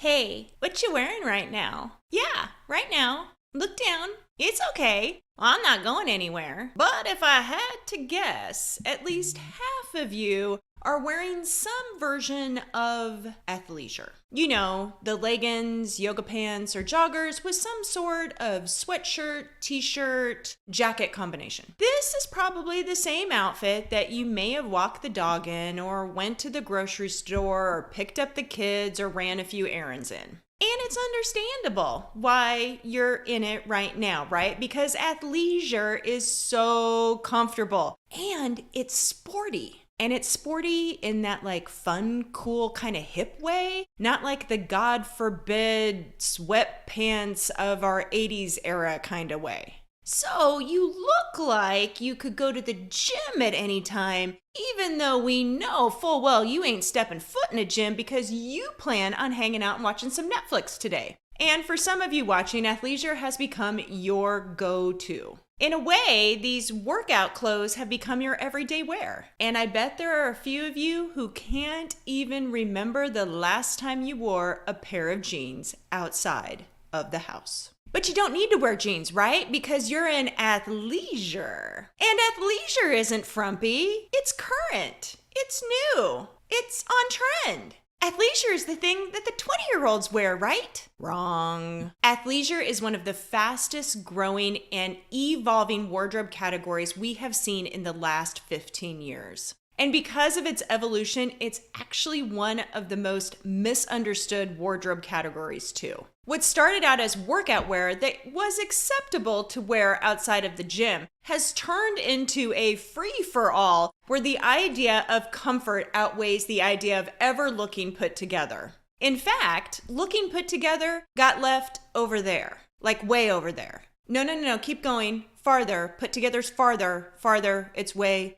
Hey, what you wearing right now? Yeah, right now. Look down. It's okay. I'm not going anywhere. But if I had to guess, at least half of you are wearing some version of athleisure. You know, the leggings, yoga pants, or joggers with some sort of sweatshirt, t-shirt, jacket combination. This is probably the same outfit that you may have walked the dog in, or went to the grocery store, or picked up the kids, or ran a few errands in. And it's understandable why you're in it right now, right? Because athleisure is so comfortable and it's sporty. And it's sporty in that like fun, cool, kind of hip way, not like the God forbid sweatpants of our 80s era kind of way. So you look like you could go to the gym at any time, even though we know full well you ain't stepping foot in a gym because you plan on hanging out and watching some Netflix today. And for some of you watching, athleisure has become your go-to. In a way, these workout clothes have become your everyday wear. And I bet there are a few of you who can't even remember the last time you wore a pair of jeans outside of the house. But you don't need to wear jeans, right? Because you're in athleisure. And athleisure isn't frumpy. It's current. It's new. It's on trend. Athleisure is the thing that the 20-year-olds wear, right? Wrong. Athleisure is one of the fastest growing and evolving wardrobe categories we have seen in the last 15 years. And because of its evolution, it's actually one of the most misunderstood wardrobe categories too. What started out as workout wear that was acceptable to wear outside of the gym has turned into a free-for-all where the idea of comfort outweighs the idea of ever looking put together. In fact, looking put together got left over there, like way over there. No, keep going. Farther. Put together's farther. Farther. It's way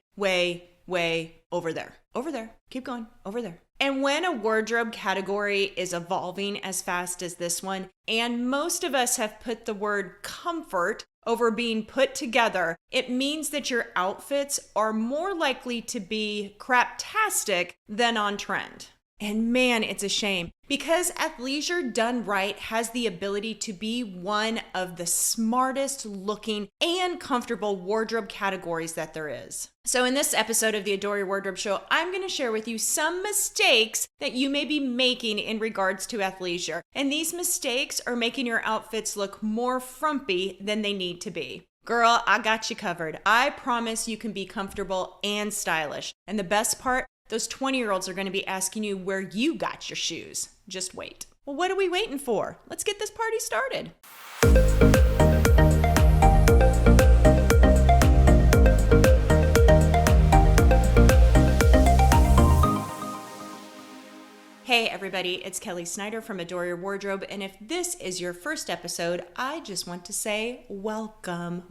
over there. Over there. Keep going. Over there. And when a wardrobe category is evolving as fast as this one, and most of us have put the word comfort over being put together, it means that your outfits are more likely to be craptastic than on trend. And man, it's a shame because athleisure done right has the ability to be one of the smartest looking and comfortable wardrobe categories that there is. So in this episode of the Adore Your Wardrobe Show, I'm going to share with you some mistakes that you may be making in regards to athleisure. And these mistakes are making your outfits look more frumpy than they need to be. Girl, I got you covered. I promise you can be comfortable and stylish. And the best part, those 20-year-olds are going to be asking you where you got your shoes. Just wait. Well, what are we waiting for? Let's get this party started. Hey everybody, it's Kelly Snyder from Adore Your Wardrobe, and if this is your first episode, I just want to say welcome.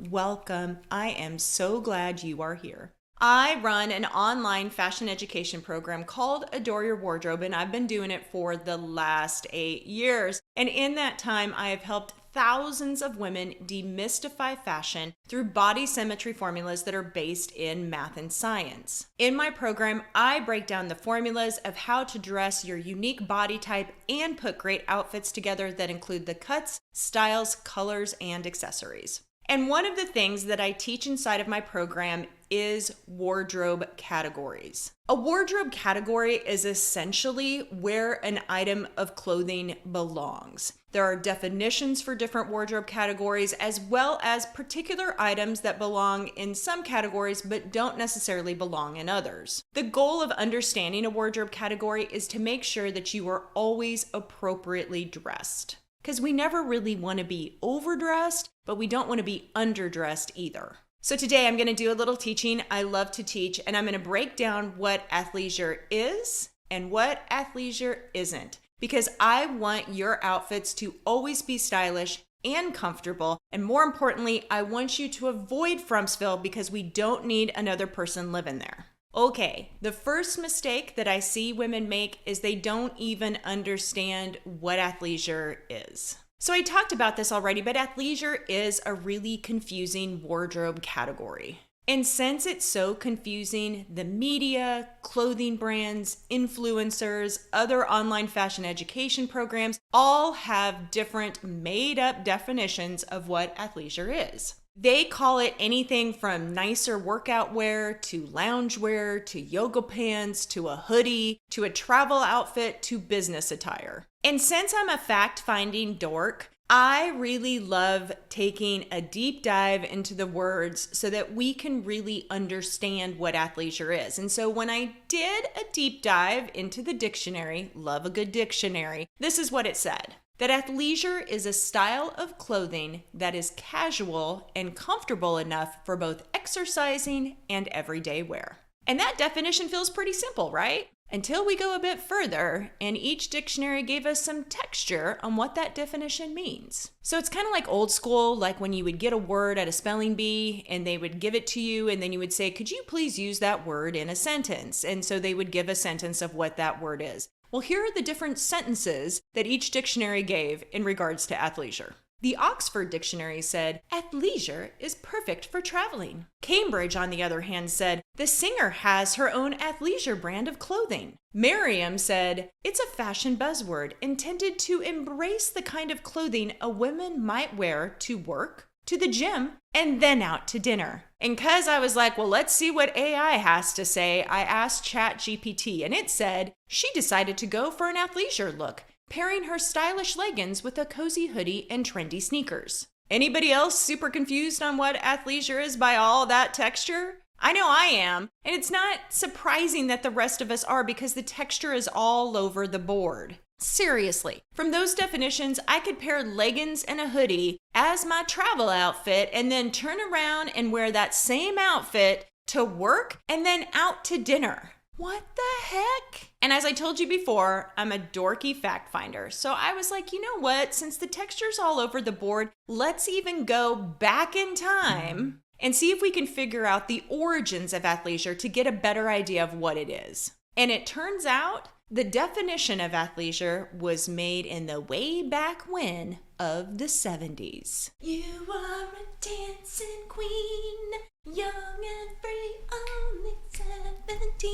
I am so glad you are here. I run an online fashion education program called Adore Your Wardrobe, and I've been doing it for the last 8 years. And in that time, I have helped thousands of women demystify fashion through body symmetry formulas that are based in math and science. In my program, I break down the formulas of how to dress your unique body type and put great outfits together that include the cuts, styles, colors, and accessories. And one of the things that I teach inside of my program is wardrobe categories. A wardrobe category is essentially where an item of clothing belongs. There are definitions for different wardrobe categories, as well as particular items that belong in some categories but don't necessarily belong in others. The goal of understanding a wardrobe category is to make sure that you are always appropriately dressed. Because we never really want to be overdressed, but we don't want to be underdressed either. So today I'm going to do a little teaching. I love to teach, and I'm going to break down what athleisure is and what athleisure isn't. Because I want your outfits to always be stylish and comfortable. And more importantly, I want you to avoid Frumpsville because we don't need another person living there. Okay, the first mistake that I see women make is they don't even understand what athleisure is. So I talked about this already, but athleisure is a really confusing wardrobe category. And since it's so confusing, the media, clothing brands, influencers, other online fashion education programs all have different made-up definitions of what athleisure is. They call it anything from nicer workout wear to lounge wear to yoga pants to a hoodie to a travel outfit to business attire. And since I'm a fact-finding dork, I really love taking a deep dive into the words so that we can really understand what athleisure is. And so when I did a deep dive into the dictionary, love a good dictionary, this is what it said. That athleisure is a style of clothing that is casual and comfortable enough for both exercising and everyday wear. And that definition feels pretty simple, right? Until we go a bit further, and each dictionary gave us some texture on what that definition means. So it's kind of like old school, like when you would get a word at a spelling bee and they would give it to you and then you would say, could you please use that word in a sentence? And so they would give a sentence of what that word is. Well, here are the different sentences that each dictionary gave in regards to athleisure. The Oxford Dictionary said, athleisure is perfect for traveling. Cambridge, on the other hand, said, the singer has her own athleisure brand of clothing. Merriam said, it's a fashion buzzword intended to embrace the kind of clothing a woman might wear to work, to the gym, and then out to dinner. And because I was like, well, let's see what AI has to say, I asked ChatGPT, and it said she decided to go for an athleisure look, pairing her stylish leggings with a cozy hoodie and trendy sneakers. Anybody else super confused on what athleisure is by all that texture? I know I am, and it's not surprising that the rest of us are because the texture is all over the board. Seriously, from those definitions, I could pair leggings and a hoodie as my travel outfit and then turn around and wear that same outfit to work and then out to dinner. What the heck? And as I told you before, I'm a dorky fact finder. So I was like, you know what? Since the texture's all over the board, let's even go back in time and see if we can figure out the origins of athleisure to get a better idea of what it is. And it turns out the definition of athleisure was made in the way back when of the 70s. You are a dancing queen, young and free, only 17.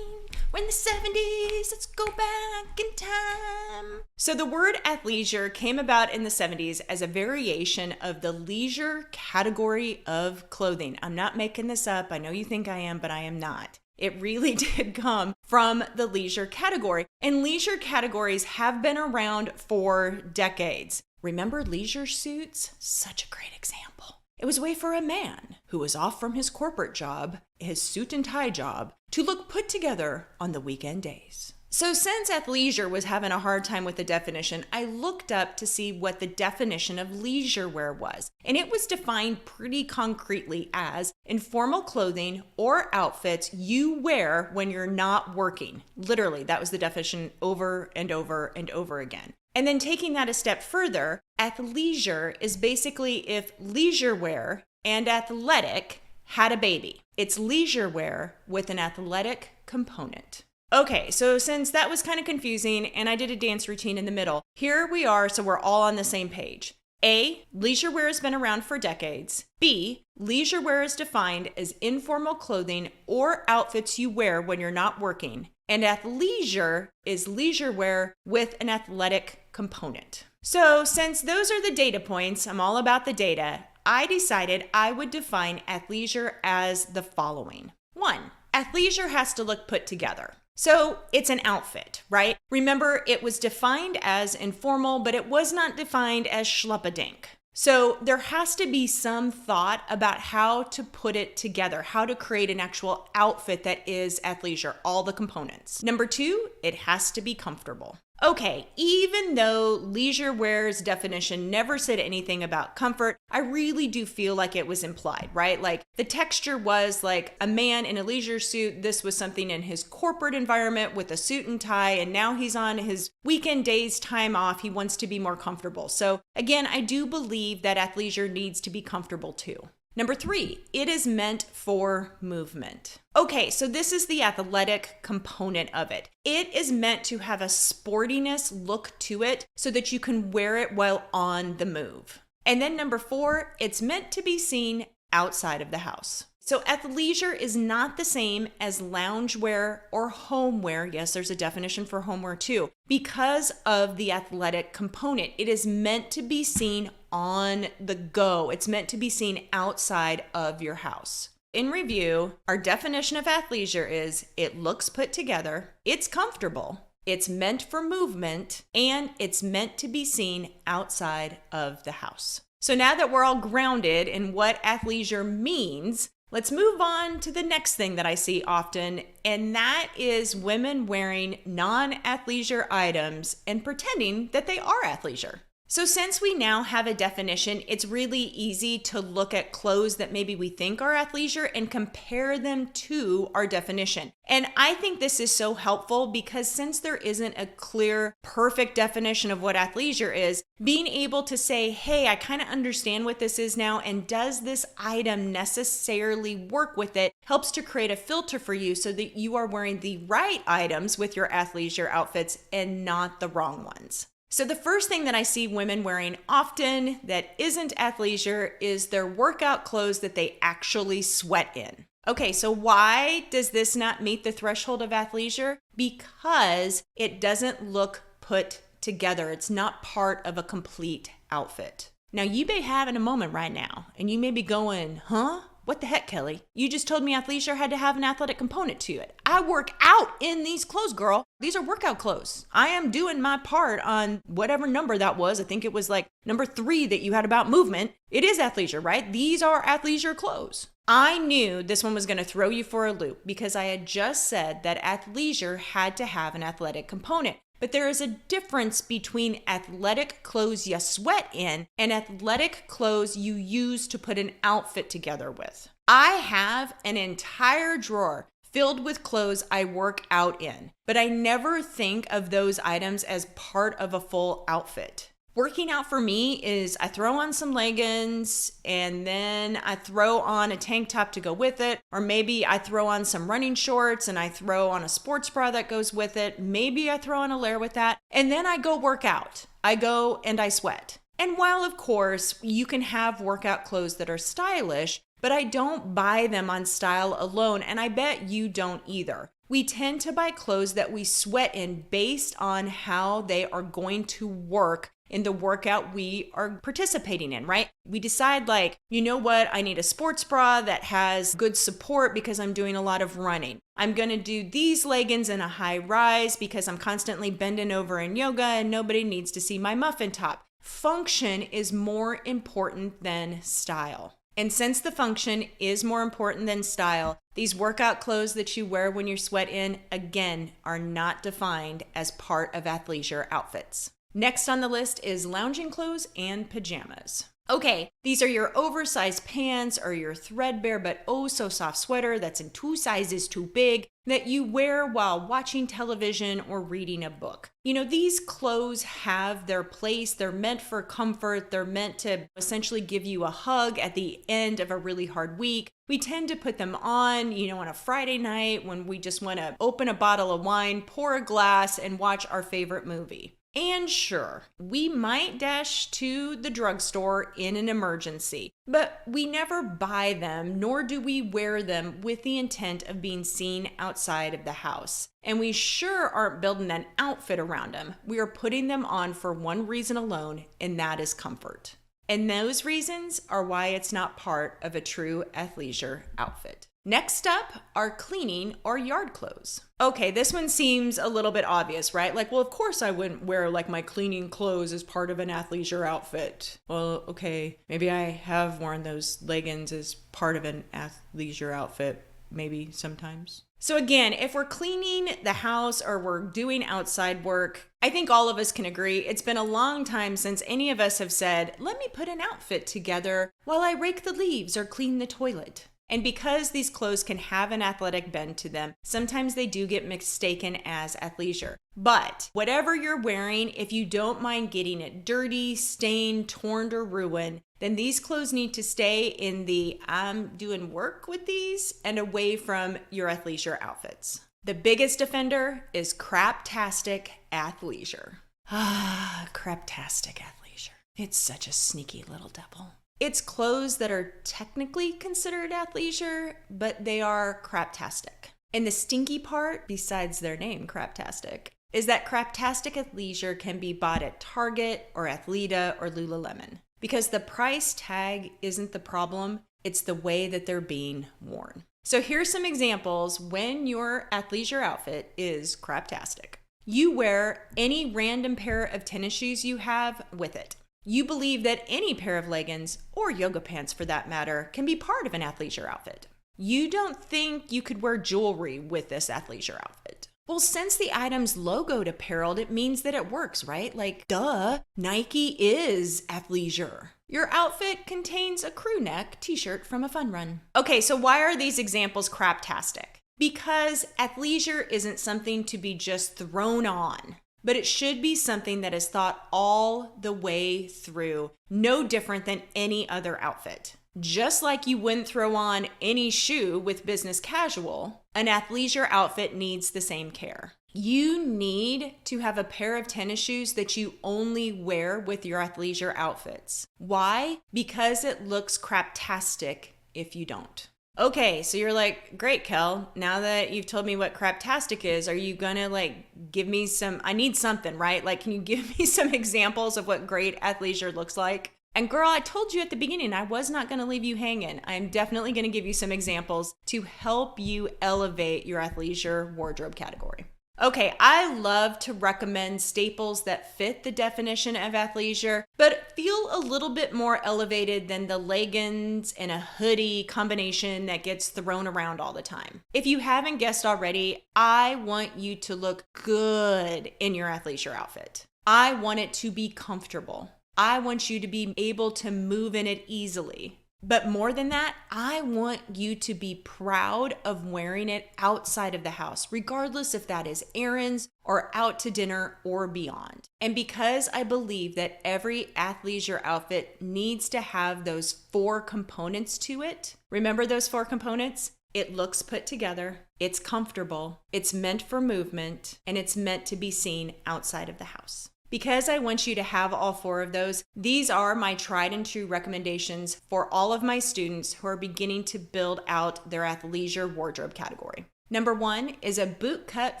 We're in the 70s, let's go back in time. So the word athleisure came about in the 70s as a variation of the leisure category of clothing. I'm not making this up. I know you think I am, but I am not. It really did come from the leisure category. And leisure categories have been around for decades. Remember leisure suits? Such a great example. It was a way for a man who was off from his corporate job, his suit and tie job, to look put together on the weekend days. So since athleisure was having a hard time with the definition, I looked up to see what the definition of leisure wear was. And it was defined pretty concretely as informal clothing or outfits you wear when you're not working. Literally, that was the definition over and over and over again. And then taking that a step further, athleisure is basically if leisure wear and athletic had a baby. It's leisure wear with an athletic component. Okay, so since that was kind of confusing and I did a dance routine in the middle, here we are so we're all on the same page. A, leisure wear has been around for decades. B, leisure wear is defined as informal clothing or outfits you wear when you're not working. And athleisure is leisure wear with an athletic component. So since those are the data points, I'm all about the data, I decided I would define athleisure as the following. 1, athleisure has to look put together. So it's an outfit, right? Remember, it was defined as informal, but it was not defined as schluptadink. So there has to be some thought about how to put it together, how to create an actual outfit that is athleisure, all the components. Number 2, it has to be comfortable. Okay, even though leisure wear's definition never said anything about comfort, I really do feel like it was implied, right? Like the texture was like a man in a leisure suit. This was something in his corporate environment with a suit and tie, and now he's on his weekend days time off. He wants to be more comfortable. So again, I do believe that athleisure needs to be comfortable too. Number 3, it is meant for movement. Okay, so this is the athletic component of it. It is meant to have a sportiness look to it so that you can wear it while on the move. And then number 4, it's meant to be seen outside of the house. So athleisure is not the same as loungewear or homeware. Yes, there's a definition for homeware too. Because of the athletic component, it is meant to be seen on the go. It's meant to be seen outside of your house. In review, our definition of athleisure is it looks put together, it's comfortable, it's meant for movement, and it's meant to be seen outside of the house. So now that we're all grounded in what athleisure means, let's move on to the next thing that I see often, and that is women wearing non-athleisure items and pretending that they are athleisure. So since we now have a definition, it's really easy to look at clothes that maybe we think are athleisure and compare them to our definition. And I think this is so helpful because since there isn't a clear, perfect definition of what athleisure is, being able to say, hey, I kind of understand what this is now, and does this item necessarily work with it, helps to create a filter for you so that you are wearing the right items with your athleisure outfits and not the wrong ones. So the first thing that I see women wearing often that isn't athleisure is their workout clothes that they actually sweat in. Okay, so why does this not meet the threshold of athleisure? Because it doesn't look put together. It's not part of a complete outfit. Now you may have in a moment right now, and you may be going, huh? What the heck, Kelly? You just told me athleisure had to have an athletic component to it. I work out in these clothes, girl. These are workout clothes. I am doing my part on whatever number that was. I think it was like number 3 that you had about movement. It is athleisure, right? These are athleisure clothes. I knew this one was going to throw you for a loop because I had just said that athleisure had to have an athletic component. But there is a difference between athletic clothes you sweat in and athletic clothes you use to put an outfit together with. I have an entire drawer filled with clothes I work out in, but I never think of those items as part of a full outfit. Working out for me is I throw on some leggings and then I throw on a tank top to go with it. Or maybe I throw on some running shorts and I throw on a sports bra that goes with it. Maybe I throw on a layer with that. And then I go work out. I go and I sweat. And while of course you can have workout clothes that are stylish, but I don't buy them on style alone, and I bet you don't either. We tend to buy clothes that we sweat in based on how they are going to work in the workout we are participating in, right? We decide like, you know what, I need a sports bra that has good support because I'm doing a lot of running. I'm going to do these leggings in a high rise because I'm constantly bending over in yoga and nobody needs to see my muffin top. Function is more important than style. And since the function is more important than style, these workout clothes that you wear when you sweat in, again, are not defined as part of athleisure outfits. Next on the list is lounging clothes and pajamas. Okay, these are your oversized pants or your threadbare but oh so soft sweater that's in 2 sizes too big that you wear while watching television or reading a book. You know, these clothes have their place. They're meant for comfort. They're meant to essentially give you a hug at the end of a really hard week. We tend to put them on, on a Friday night when we just want to open a bottle of wine, pour a glass, and watch our favorite movie. And sure, we might dash to the drugstore in an emergency, but we never buy them, nor do we wear them with the intent of being seen outside of the house. And we sure aren't building an outfit around them. We are putting them on for one reason alone, and that is comfort. And those reasons are why it's not part of a true athleisure outfit. Next up are cleaning or yard clothes. Okay, this one seems a little bit obvious, right? Like, well, of course I wouldn't wear like my cleaning clothes as part of an athleisure outfit. Well, okay, maybe I have worn those leggings as part of an athleisure outfit, maybe sometimes. So again, if we're cleaning the house or we're doing outside work, I think all of us can agree it's been a long time since any of us have said, let me put an outfit together while I rake the leaves or clean the toilet. And because these clothes can have an athletic bend to them, sometimes they do get mistaken as athleisure. But whatever you're wearing, if you don't mind getting it dirty, stained, torn, or ruined, then these clothes need to stay in the I'm doing work with these and away from your athleisure outfits. The biggest offender is craptastic athleisure. Craptastic athleisure. It's such a sneaky little devil. It's clothes that are technically considered athleisure, but they are craptastic. And the stinky part, besides their name, craptastic, is that craptastic athleisure can be bought at Target or Athleta or Lululemon. Because the price tag isn't the problem, it's the way that they're being worn. So here's some examples when your athleisure outfit is craptastic. You wear any random pair of tennis shoes you have with it. You believe that any pair of leggings, or yoga pants for that matter, can be part of an athleisure outfit. You don't think you could wear jewelry with this athleisure outfit. Well, since the item's logoed apparel, it means that it works, right? Like, duh, Nike is athleisure. Your outfit contains a crew neck t-shirt from a fun run. Okay, so why are these examples craptastic? Because athleisure isn't something to be just thrown on, but it should be something that is thought all the way through, no different than any other outfit. Just like you wouldn't throw on any shoe with business casual, an athleisure outfit needs the same care. You need to have a pair of tennis shoes that you only wear with your athleisure outfits. Why? Because it looks craptastic if you don't. Okay, so you're like, great, Kel, now that you've told me what craptastic is, are you gonna give me I need something, right? Can you give me some examples of what great athleisure looks like? And girl, I told you at the beginning, I was not gonna leave you hanging. I'm definitely gonna give you some examples to help you elevate your athleisure wardrobe category. Okay, I love to recommend staples that fit the definition of athleisure, but feel a little bit more elevated than the leggings and a hoodie combination that gets thrown around all the time. If you haven't guessed already, I want you to look good in your athleisure outfit. I want it to be comfortable. I want you to be able to move in it easily. But more than that, I want you to be proud of wearing it outside of the house, regardless if that is errands or out to dinner or beyond. And because I believe that every athleisure outfit needs to have those 4 components to it, remember those 4 components? It looks put together, it's comfortable, it's meant for movement, and it's meant to be seen outside of the house. Because I want you to have all 4 of those, these are my tried and true recommendations for all of my students who are beginning to build out their athleisure wardrobe category. Number 1 is a bootcut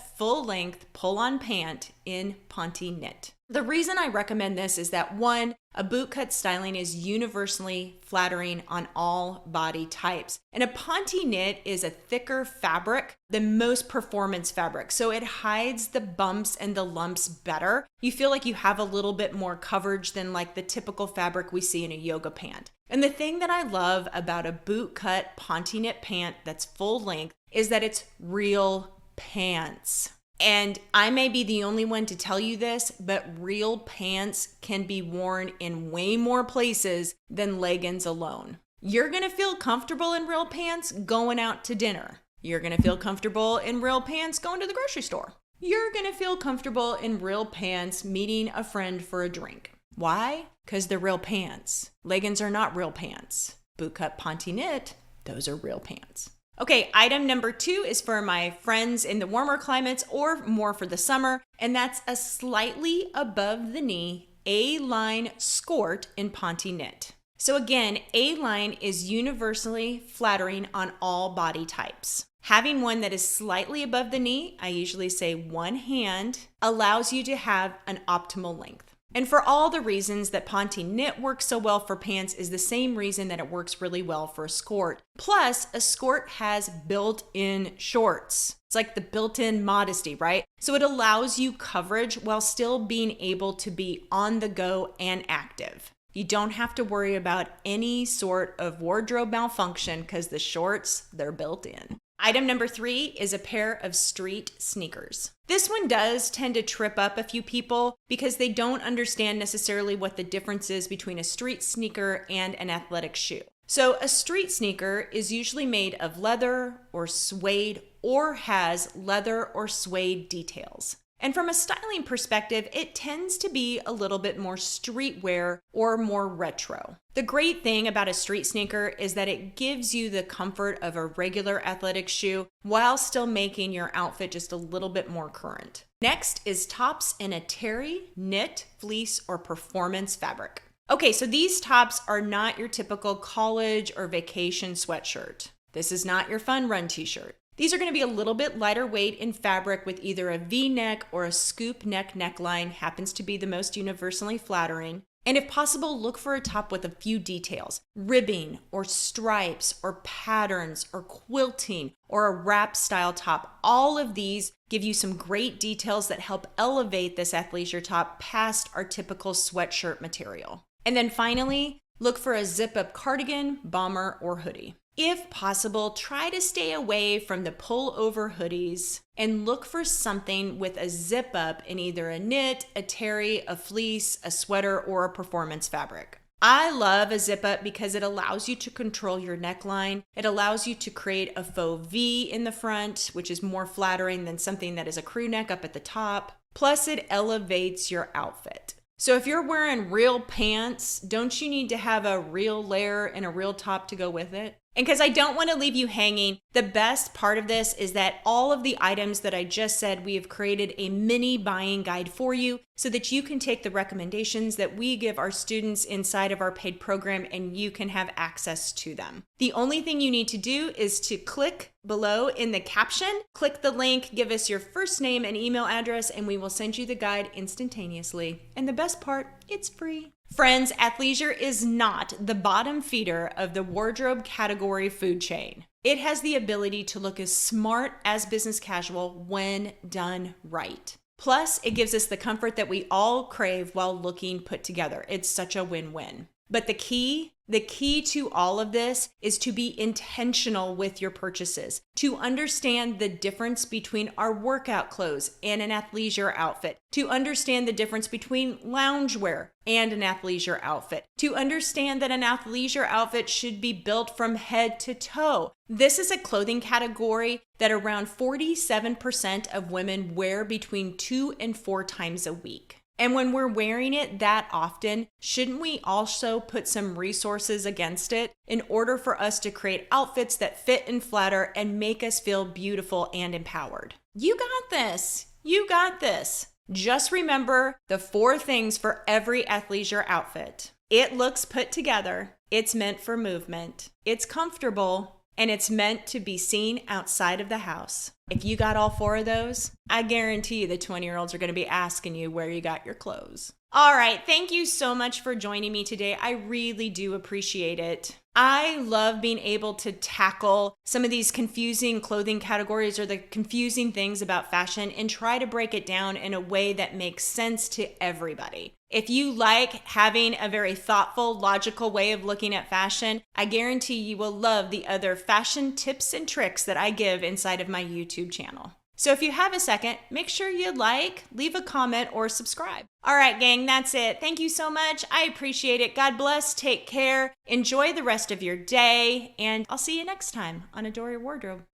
full-length pull-on pant in Ponte knit. The reason I recommend this is that 1, a bootcut styling is universally flattering on all body types. And a Ponte knit is a thicker fabric than most performance fabric, so it hides the bumps and the lumps better. You feel like you have a little bit more coverage than the typical fabric we see in a yoga pant. And the thing that I love about a bootcut Ponte knit pant that's full length is that it's real pants. And I may be the only one to tell you this, but real pants can be worn in way more places than leggings alone. You're gonna feel comfortable in real pants going out to dinner. You're gonna feel comfortable in real pants going to the grocery store. You're gonna feel comfortable in real pants meeting a friend for a drink. Why? Because they're real pants. Leggings are not real pants. Bootcut Ponte knit, those are real pants. Okay, item number 2 is for my friends in the warmer climates or more for the summer, and that's a slightly above the knee A-line skirt in Ponte knit. So again, A-line is universally flattering on all body types. Having one that is slightly above the knee, I usually say 1 hand, allows you to have an optimal length. And for all the reasons that Ponte knit works so well for pants is the same reason that it works really well for a skirt. Plus, a skirt has built-in shorts. It's like the built-in modesty, right? So it allows you coverage while still being able to be on the go and active. You don't have to worry about any sort of wardrobe malfunction because the shorts, they're built in. Item number 3 is a pair of street sneakers. This one does tend to trip up a few people because they don't understand necessarily what the difference is between a street sneaker and an athletic shoe. So a street sneaker is usually made of leather or suede or has leather or suede details. And from a styling perspective, it tends to be a little bit more streetwear or more retro. The great thing about a street sneaker is that it gives you the comfort of a regular athletic shoe while still making your outfit just a little bit more current. Next is tops in a terry, knit, fleece, or performance fabric. Okay, so these tops are not your typical college or vacation sweatshirt. This is not your fun run t-shirt. These are going to be a little bit lighter weight in fabric with either a V-neck or a scoop neck neckline, happens to be the most universally flattering. And if possible, look for a top with a few details, ribbing or stripes or patterns or quilting or a wrap style top. All of these give you some great details that help elevate this athleisure top past our typical sweatshirt material. And then finally, look for a zip-up cardigan, bomber, or hoodie. If possible, try to stay away from the pull-over hoodies and look for something with a zip-up in either a knit, a terry, a fleece, a sweater, or a performance fabric. I love a zip-up because it allows you to control your neckline. It allows you to create a faux V in the front, which is more flattering than something that is a crew neck up at the top. Plus, it elevates your outfit. So if you're wearing real pants, don't you need to have a real layer and a real top to go with it? And because I don't want to leave you hanging, the best part of this is that all of the items that I just said, we have created a mini buying guide for you so that you can take the recommendations that we give our students inside of our paid program and you can have access to them. The only thing you need to do is to click below in the caption, click the link, give us your first name and email address, and we will send you the guide instantaneously. And the best part, it's free. Friends, athleisure is not the bottom feeder of the wardrobe category food chain. It has the ability to look as smart as business casual when done right. Plus, it gives us the comfort that we all crave while looking put together. It's such a win-win. But the key to all of this is to be intentional with your purchases, to understand the difference between our workout clothes and an athleisure outfit, to understand the difference between loungewear and an athleisure outfit, to understand that an athleisure outfit should be built from head to toe. This is a clothing category that around 47% of women wear between 2 and 4 times a week. And when we're wearing it that often, shouldn't we also put some resources against it in order for us to create outfits that fit and flatter and make us feel beautiful and empowered? You got this. You got this. Just remember the 4 things for every athleisure outfit. It looks put together. It's meant for movement. It's comfortable. And it's meant to be seen outside of the house. If you got all 4 of those, I guarantee you the 20-year-olds are going to be asking you where you got your clothes. All right, thank you so much for joining me today. I really do appreciate it. I love being able to tackle some of these confusing clothing categories or the confusing things about fashion and try to break it down in a way that makes sense to everybody. If you like having a very thoughtful, logical way of looking at fashion, I guarantee you will love the other fashion tips and tricks that I give inside of my YouTube channel. So if you have a second, make sure you leave a comment, or subscribe. All right, gang, that's it. Thank you so much. I appreciate it. God bless. Take care. Enjoy the rest of your day. And I'll see you next time on Adore Your Wardrobe.